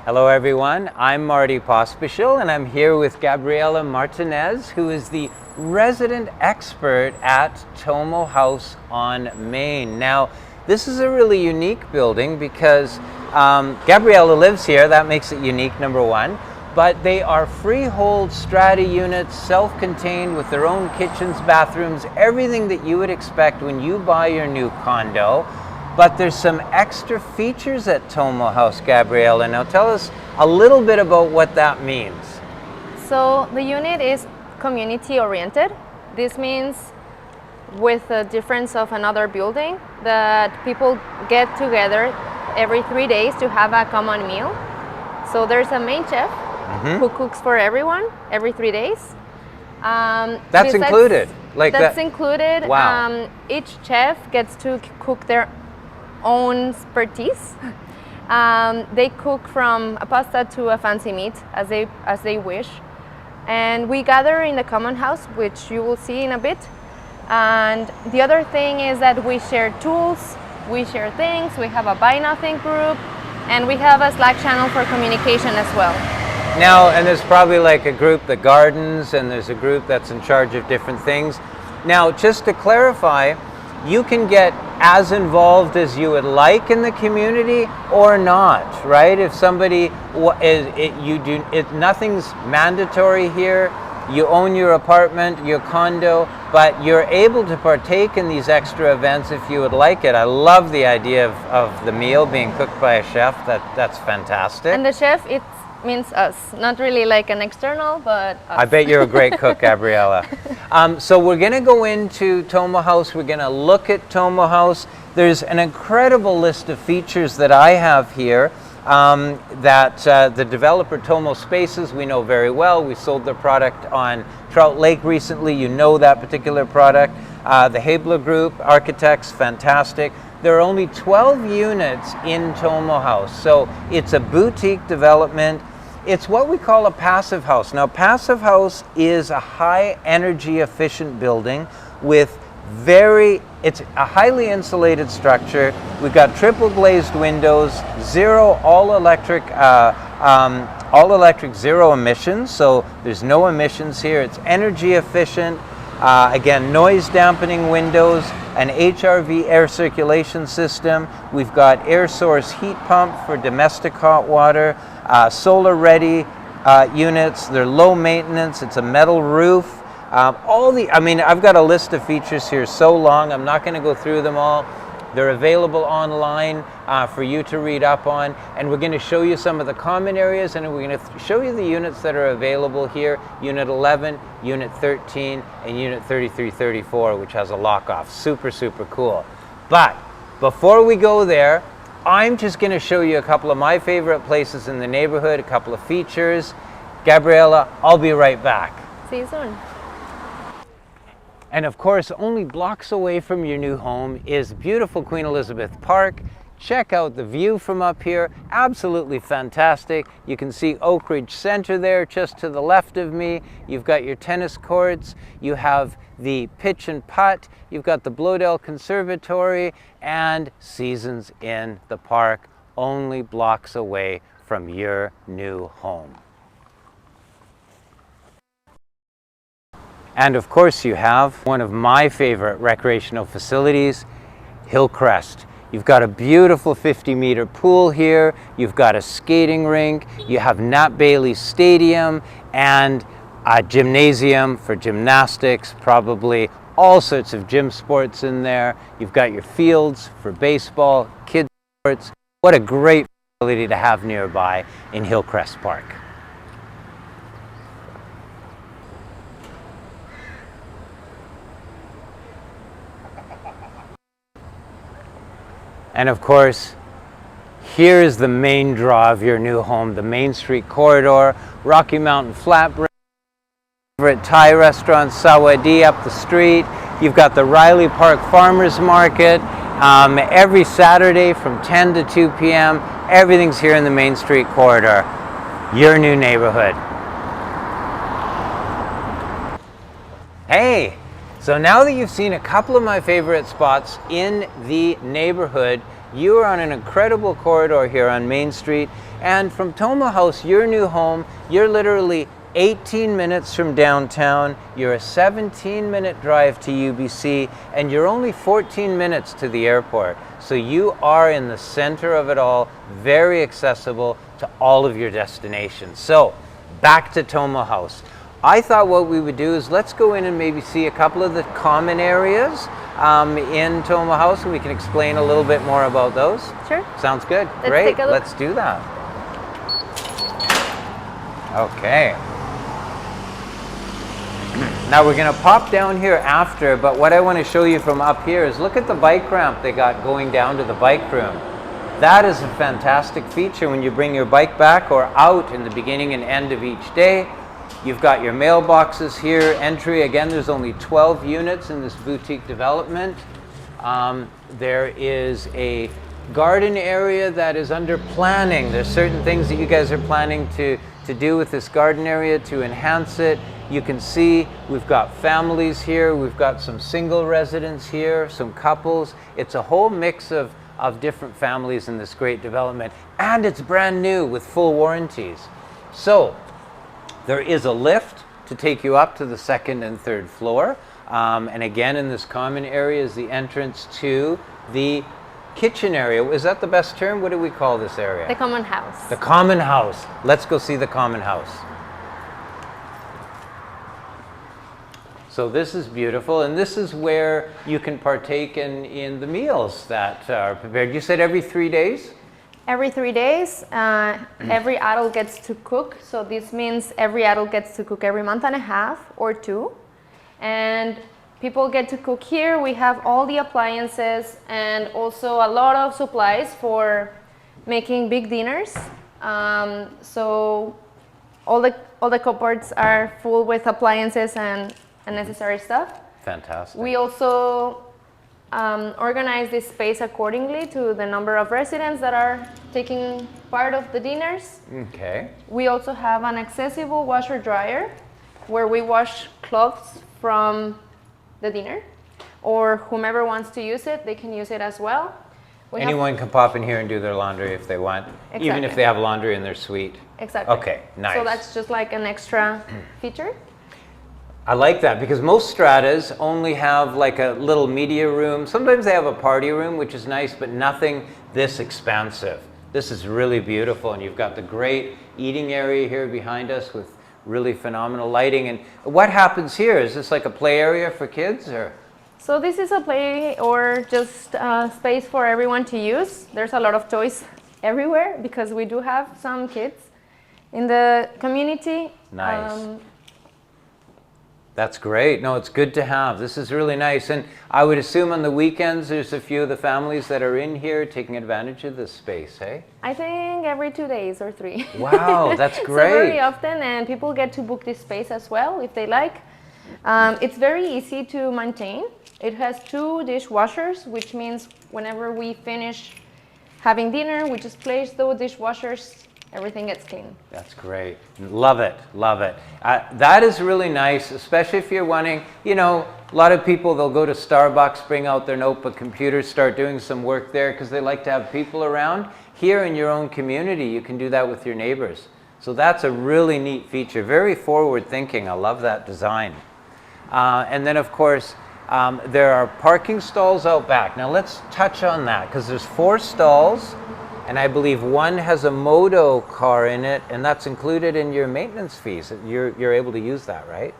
Hello everyone, I'm Marty Pospisil and I'm here with Gabriela Martinez, who is the resident expert at Tomo House on Main. Now, this is a really unique building because Gabriela lives here. That makes it unique, number one. But they are freehold strata units, self-contained with their own kitchens, bathrooms, everything that you would expect when you buy your new condo. But there's some extra features at Tomo House, Gabriela. Now tell us a little bit about what that means. So the unit is community oriented. This means, with the difference of another building, that people get together every 3 days to have a common meal. So there's a main chef who cooks for everyone every 3 days. That's included? That's included. Wow. Each chef gets to cook their own expertise. They cook from a pasta to a fancy meat as they wish. And we gather in the common house, which you will see in a bit. And the other thing is that we share tools, we share things, we have a buy nothing group, and we have a Slack channel for communication as well. Now, and there's probably like a group that gardens, and there's a group that's in charge of different things. Now, just to clarify, you can get as involved as you would like in the community or not, right? If somebody nothing's mandatory here. You own your apartment, your condo, but you're able to partake in these extra events if you would like it. I love the idea of the meal being cooked by a chef. That's fantastic. And the chef, it means us, not really like an external, but us. I bet you're a great cook, Gabriela. So we're going to go into Tomo House. We're going to look at Tomo House. There's an incredible list of features that I have here that the developer Tomo Spaces, we know very well. We sold their product on Trout Lake recently. You know that particular product. The Habler Group, architects, fantastic. There are only 12 units in Tomo House, so it's a boutique development. It's what we call a passive house. Now, passive house is a high energy efficient building with it's a highly insulated structure. We've got triple glazed windows, all electric, zero emissions. So there's no emissions here. It's energy efficient. Again, noise dampening windows, an HRV air circulation system. We've got air source heat pump for domestic hot water, solar ready units. They're low maintenance. It's a metal roof. I've got a list of features here so long, I'm not going to go through them all. They're available online for you to read up on, and we're going to show you some of the common areas, and we're going to show you the units that are available here, Unit 11, Unit 13, and Unit 3334, which has a lock-off. Super, super cool. But before we go there, I'm just going to show you a couple of my favorite places in the neighborhood, a couple of features. Gabriela, I'll be right back. See you soon. And of course, only blocks away from your new home is beautiful Queen Elizabeth Park. Check out the view from up here, absolutely fantastic. You can see Oak Ridge Center there just to the left of me. You've got your tennis courts, you have the pitch and putt, you've got the Bloedel Conservatory, and Seasons in the park, only blocks away from your new home. And of course you have one of my favorite recreational facilities, Hillcrest. You've got a beautiful 50-meter pool here, you've got a skating rink, you have Nat Bailey Stadium, and a gymnasium for gymnastics, probably all sorts of gym sports in there. You've got your fields for baseball, kids sports. What a great facility to have nearby in Hillcrest Park. And of course, here is the main draw of your new home, the Main Street corridor, Rocky Mountain Flatbread, favorite Thai restaurant, Sawadi, up the street. You've got the Riley Park Farmers Market every Saturday from 10 to 2 p.m. Everything's here in the Main Street corridor, your new neighborhood. Hey! So now that you've seen a couple of my favorite spots in the neighborhood, You are on an incredible corridor here on Main Street, and from Toma House, your new home, you're literally 18 minutes from downtown, you're a 17-minute drive to UBC, and you're only 14 minutes to the airport. So you are in the center of it all, very accessible to all of your destinations. So back to Toma House. I thought what we would do is let's go in and maybe see a couple of the common areas in Toma House, and we can explain a little bit more about those. Sure. Sounds good. Let's Great. take a look. Let's do that. Okay. Now we're going to pop down here after, but what I want to show you from up here is look at the bike ramp they got going down to the bike room. That is a fantastic feature when you bring your bike back or out in the beginning and end of each day. You've got your mailboxes here, entry. Again, there's only 12 units in this boutique development. There is a garden area that is under planning. There's certain things that you guys are planning to do with this garden area to enhance it. You can see we've got families here, we've got some single residents here, some couples. It's a whole mix of different families in this great development, and it's brand new with full warranties. So there is a lift to take you up to the second and third floor. And again, in this common area is the entrance to the kitchen area. Is that the best term? What do we call this area? The common house. The common house. Let's go see the common house. So this is beautiful, and this is where you can partake in the meals that are prepared. You said every 3 days? Every 3 days, every adult gets to cook. So this means every adult gets to cook every month and a half or 2. And people get to cook here. We have all the appliances and also a lot of supplies for making big dinners. So all the cupboards are full with appliances and necessary stuff. Fantastic. We also organize this space accordingly to the number of residents that are taking part of the dinners. Okay. We also have an accessible washer dryer where we wash clothes from the dinner, or whomever wants to use it, they can use it as well. Anyone can pop in here and do their laundry if they want, Exactly. even if they have laundry in their suite. Exactly. Okay, nice. So that's just like an extra feature. I like that because most stratas only have like a little media room. Sometimes they have a party room, which is nice, but nothing this expansive. This is really beautiful, and you've got the great eating area here behind us with really phenomenal lighting. And what happens here? Is this like a play area for kids, or? So this is a play or just space for everyone to use. There's a lot of toys everywhere because we do have some kids in the community. Nice. That's great. No, it's good to have. This is really nice. And I would assume on the weekends there's a few of the families that are in here taking advantage of this space, hey? I think every 2 days or 3. Wow, that's great. So very often, and people get to book this space as well if they like. It's very easy to maintain. It has 2 dishwashers, which means whenever we finish having dinner, we just place those dishwashers, everything gets clean. That's great. Love it, love it. That is really nice, especially if you're wanting, you know, a lot of people, they'll go to Starbucks, bring out their notebook computers, start doing some work there because they like to have people around. Here in your own community, you can do that with your neighbors. So that's a really neat feature, very forward thinking. I love that design. And then of course, there are parking stalls out back. Now let's touch on that because there's 4 stalls. And I believe one has a moto car in it, and that's included in your maintenance fees. You're able to use that, right?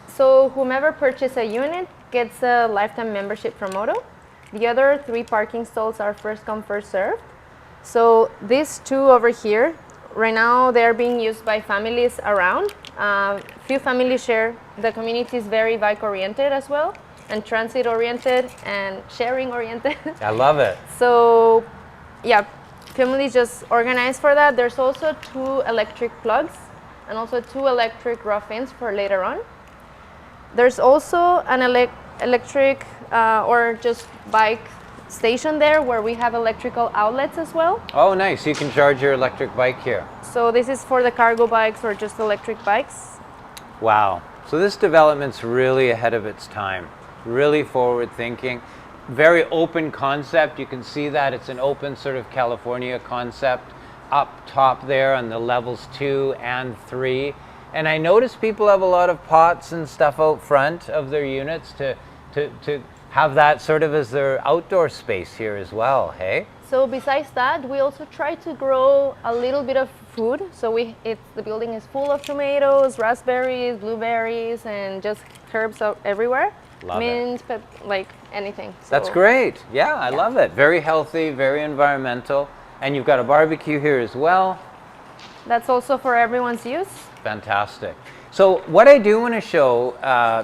So whomever purchases a unit gets a lifetime membership from Moto. The other 3 parking stalls are first come, first served. So these 2 over here, right now they're being used by families around. Few families share. The community is very bike oriented as well, and transit oriented and sharing oriented. I love it. So yeah, families just organize for that. There's also 2 electric plugs and also 2 electric rough-ins for later on. There's also an electric or just bike station there where we have electrical outlets as well. Oh, nice. You can charge your electric bike here. So this is for the cargo bikes or just electric bikes. Wow. So this development's really ahead of its time, really forward thinking. very open concept. You can see that it's an open sort of California concept up top there on the levels 2 and 3. And I notice people have a lot of pots and stuff out front of their units to have that sort of as their outdoor space here as well, hey? So besides that, we also try to grow a little bit of food. So the building is full of tomatoes, raspberries, blueberries, and just herbs everywhere. Love Mint, like anything. So, that's great. Yeah, I love it. Very healthy, very environmental. And you've got a barbecue here as well. That's also for everyone's use. Fantastic. So what I do want to show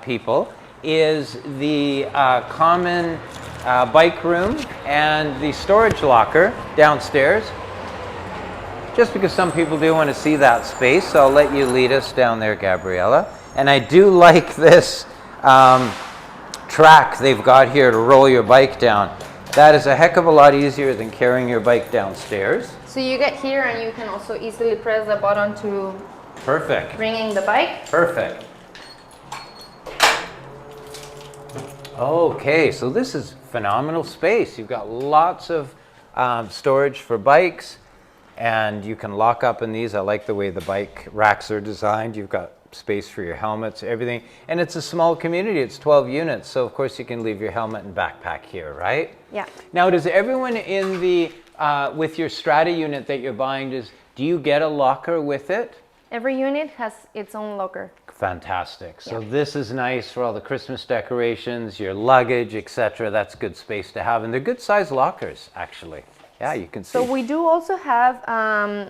people is the common bike room and the storage locker downstairs. Just because some people do want to see that space, so I'll let you lead us down there, Gabriella. And I do like this track they've got here to roll your bike down. That is a heck of a lot easier than carrying your bike downstairs. So you get here and you can also easily press the button to bring in the bike. Perfect. Okay, so this is phenomenal space. You've got lots of storage for bikes, and you can lock up in these. I like the way the bike racks are designed. You've got space for your helmets, everything. And it's a small community. It's 12 units, so of course you can leave your helmet and backpack here, right? Yeah. Now, does everyone in the, with your Strata unit that you're buying, do you get a locker with it? Every unit has its own locker. Fantastic. So this is nice for all the Christmas decorations, your luggage, etc. That's good space to have. And they're good sized lockers, actually. Yeah, you can see. So we do also have,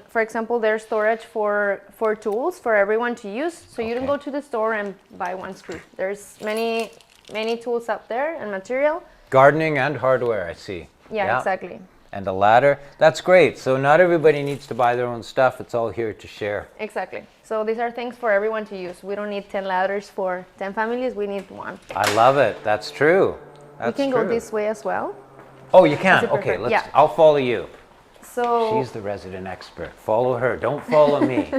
for example, there's storage for tools for everyone to use. So you don't go to the store and buy one screw. There's many tools up there and material. Gardening and hardware, I see. Yeah, exactly. And a ladder. That's great. So not everybody needs to buy their own stuff. It's all here to share. Exactly. So these are things for everyone to use. We don't need 10 ladders for 10 families. We need one. I love it. That's true. We can go this way as well. Oh, you can? Okay, I'll follow you. So she's the resident expert. Follow her. Don't follow me.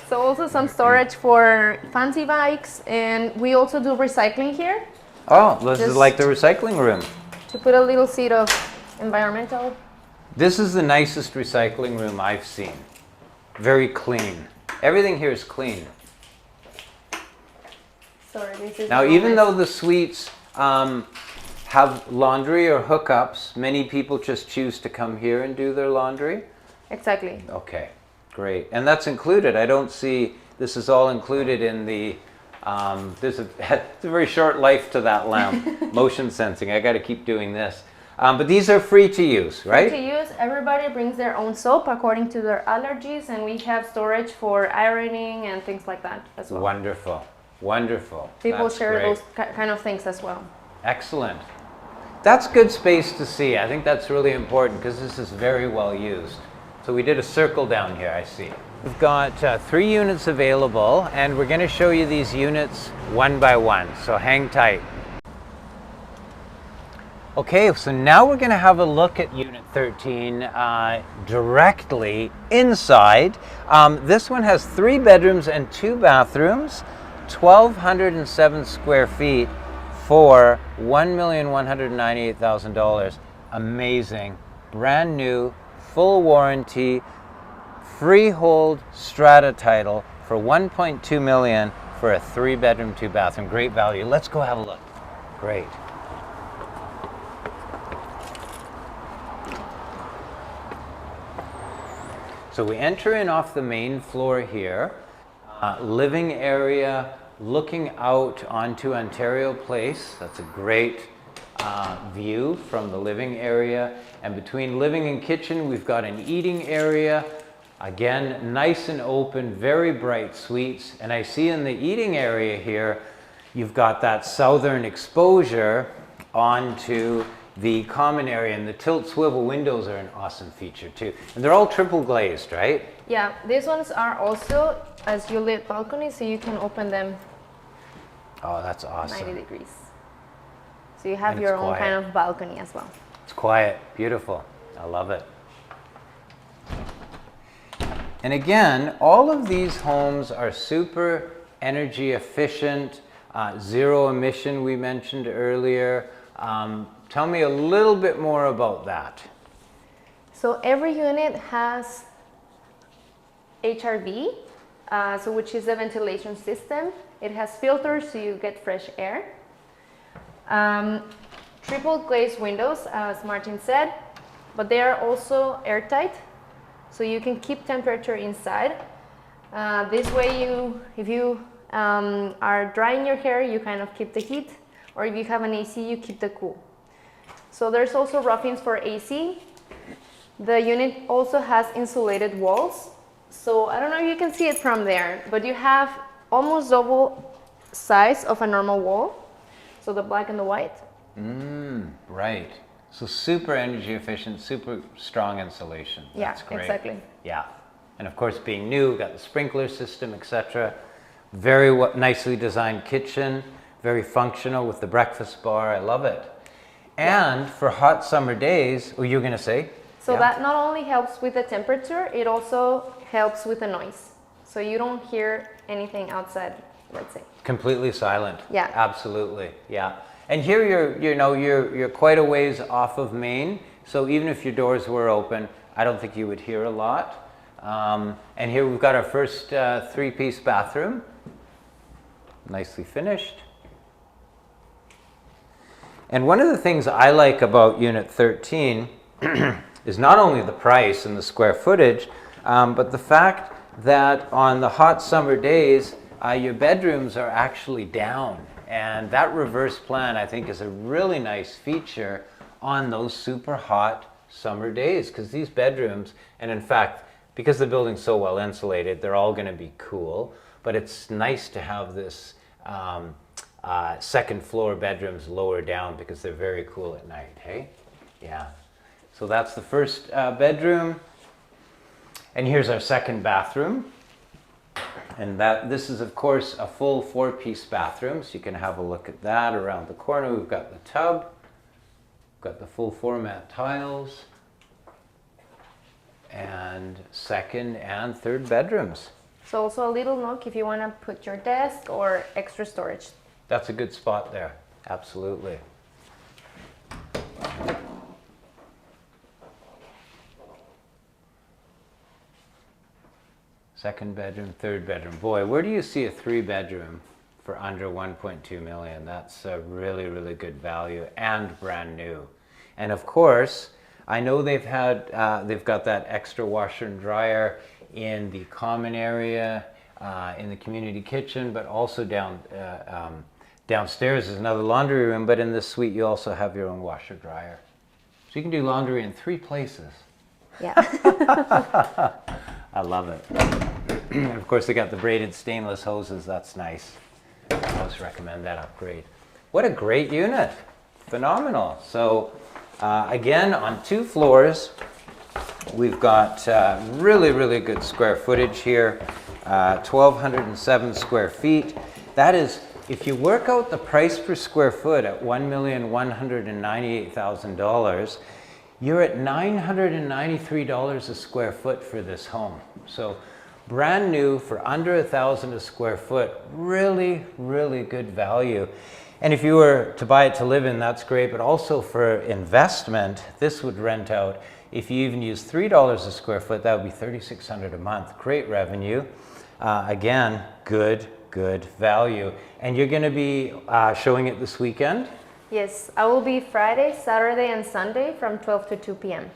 So also some storage for fancy bikes, and we also do recycling here. Oh, this is like the recycling room. To put a little seed of environmental. This is the nicest recycling room I've seen. Very clean. Everything here is clean. Sorry, this is now, even though the suites have laundry or hookups, many people just choose to come here and do their laundry? Exactly. Okay, great. And that's included. I don't see, this is all included in the, it's a very short life to that lamp. Motion sensing, I got to keep doing this. But these are free to use, right? Free to use. Everybody brings their own soap according to their allergies, and we have storage for ironing and things like that as well. Wonderful, wonderful. People share those kind of things as well. Excellent. That's good space to see. I think that's really important because this is very well used. So we did a circle down here, I see. We've got 3 units available, and we're going to show you these units one by one, so hang tight. Okay, so now we're going to have a look at Unit 13 directly inside. This one has 3 bedrooms and 2 bathrooms, 1,207 square feet for $1,198,000. Amazing, brand new, full warranty, freehold strata title for $1.2 million for a 3-bedroom, 2-bathroom. Great value. Let's go have a look. Great. So we enter in off the main floor here, living area looking out onto Ontario Place. That's a great view from the living area. And between living and kitchen, we've got an eating area. Again, nice and open, very bright suites. And I see in the eating area here, you've got that southern exposure onto the common area, and the tilt swivel windows are an awesome feature too. And they're all triple glazed, right? Yeah, these ones are also as you lit balconies, so you can open them. Oh, that's awesome. 90 degrees. So you have your own kind of balcony as well. It's quiet, beautiful. I love it. And again, all of these homes are super energy efficient, zero emission we mentioned earlier. Tell me a little bit more about that. So every unit has HRV, which is a ventilation system. It has filters so you get fresh air. Triple glazed windows, as Martin said, but they are also airtight, so you can keep temperature inside. This way, if you are drying your hair, you kind of keep the heat, or if you have an AC, you keep the cool. So there's also rough-ins for AC. The unit also has insulated walls. So I don't know if you can see it from there, but you have almost double size of a normal wall. So the black and the white. Right. So super energy efficient, super strong insulation. That's Yeah, great. exactly. Yeah. And of course, being new, we've got the sprinkler system, etc. Very nicely designed kitchen, very functional with the breakfast bar. I love it. And for hot summer days, what you're going to say? So that not only helps with the temperature, it also helps with the noise. So you don't hear anything outside, let's say. Completely silent. Yeah. Absolutely. Yeah. And here you're quite a ways off of Main, so even if your doors were open, I don't think you would hear a lot. And here we've got our first three-piece bathroom, nicely finished. And one of the things I like about Unit 13 is not only the price and the square footage, but the fact that on the hot summer days, your bedrooms are actually down. And that reverse plan, I think, is a really nice feature on those super hot summer days, because these bedrooms, and in fact, because the building's so well insulated, they're all going to be cool. But it's nice to have this second floor bedrooms lower down because they're very cool at night, hey? Yeah. So that's the first bedroom. And here's our second bathroom. And this is, of course, a full four-piece bathroom, so you can have a look at that. Around the corner, we've got the tub, we've got the full format tiles, and second and third bedrooms. So also a little nook if you want to put your desk or extra storage. That's a good spot there, absolutely. Second bedroom, third bedroom. Boy, where do you see a three-bedroom for under 1.2 million? That's a really, really good value and brand new. And of course, I know they've got that extra washer and dryer in the common area, in the community kitchen, but also downstairs is another laundry room. But in this suite, you also have your own washer dryer, so you can do laundry in 3 places. Yeah. I love it. And of course, they got the braided stainless hoses. That's nice. I always recommend that upgrade. What a great unit. Phenomenal. So again, on 2 floors, we've got really, really good square footage here. 1,207 square feet. That is, if you work out the price per square foot at $1,198,000, you're at $993 a square foot for this home. So brand new for under $1,000 a square foot, really, really good value. And if you were to buy it to live in, that's great, but also for investment, this would rent out. If you even use $3 a square foot, that would be $3,600 a month. Great revenue. Again, good value. And you're going to be showing it this weekend? Yes, I will be Friday, Saturday, and Sunday from 12 to 2 p.m.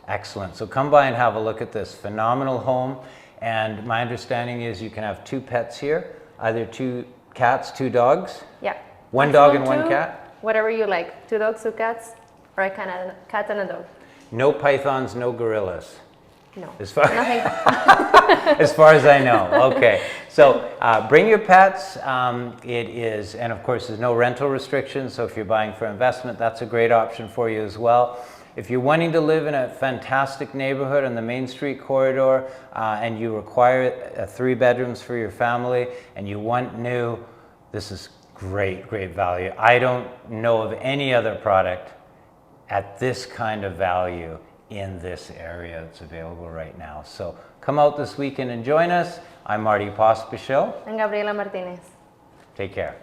Excellent. So come by and have a look at this phenomenal home. And my understanding is you can have 2 pets here, either 2 cats, 2 dogs. Yeah. 1 dog and Maximum 1 cat? Whatever you like. 2 dogs, 2 cats, or a cat and a dog. No pythons, no gorillas. No. As far, Nothing. as far as I know. Okay. So bring your pets. It is, and of course, there's no rental restrictions. So if you're buying for investment, that's a great option for you as well. If you're wanting to live in a fantastic neighborhood on the Main Street corridor and you require 3 bedrooms for your family and you want new, this is great value. I don't know of any other product at this kind of value in this area that's available right now. So come out this weekend and join us. I'm Marty Pospisil. And Gabriela Martinez. Take care.